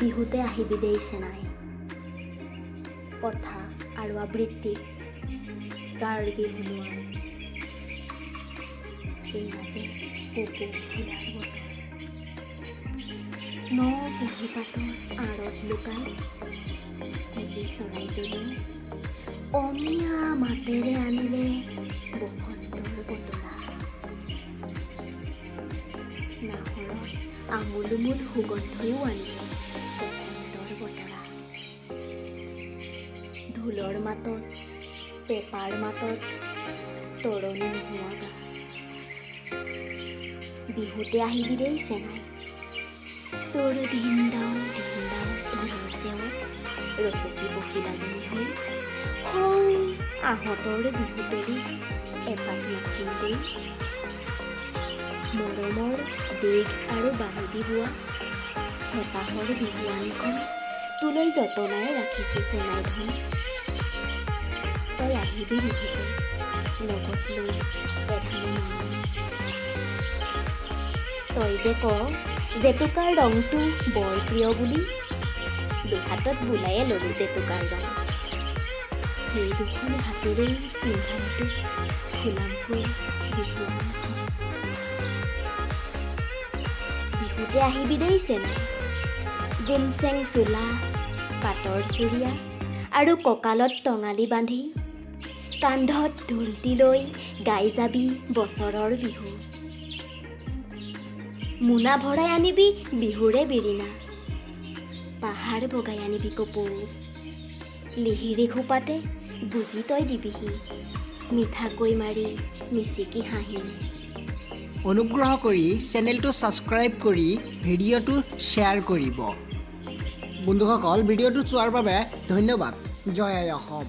বিহুতে আহিবি দেই চেনাই কথা আৰু আবৃত্তি গাৰ্গী শুনোৱা এই আছে কপৌ ফুলাৰ বতৰ ন পুহি পাতৰ আঁৰত লুকাই কুলি চৰাইজনী অমিয়া মাতেৰে আনিলে বসন্তৰ বতৰা নাহৰত আমোলমোল সুগন্ধও আনিলে বসন্তৰ বতৰা ঢোলৰ মাতত পেপাৰ মাতত তৰণি নোহোৱা গা বিহুতে আহিবি দেই চেনাই তোৰ ধিনদাও ঢোলৰ চেৱত ৰচকী বকিলাজনী হৈ সৌ আহঁতৰ বিহুতলি এপাক নাচিম দেই মৰমৰ দেগ আৰু বাহুদি বোৱা হেঁপাহৰ বিহুৱানীখন তোলৈ যতনাই ৰাখিছোঁ চেনাই ধন তই আহিবি বিহুতে লগত লৈ এধানি মৰম তই যে ক জেতুকাৰ ৰংটো বৰ প্ৰিয় বুলি দুহাতত বোলায়ে ল'লোঁ জেতুকাৰ ৰং সেই দুখন হাতেৰেই পিন্ধাটো ফুলামকৈ বিহুৱানখন বিহুতে আহিবি দেই চেনাই গুমচেং চোলা পাটৰ চুৰিয়া আৰু কঁকালত টঙালি বান্ধি কান্ধত ঢোলটি লৈ গাই যাবি বছৰৰ বিহু মোনা ভৰাই আনিবি বিহুৰে বিৰিণা পাহাৰ বগাই আনিবি কপৌ লিহিৰি খোপাতে বুজি তই দিবিহি মিঠাকৈ মাৰি মিচিকি হাঁহি অনুগ্ৰহ কৰি চেনেলটো ছাবস্ক্ৰাইব কৰি ভিডিঅ'টো শ্বেয়াৰ কৰিব বন্ধুসকল ভিডিঅ'টো চোৱাৰ বাবে ধন্যবাদ জয় আই অসম।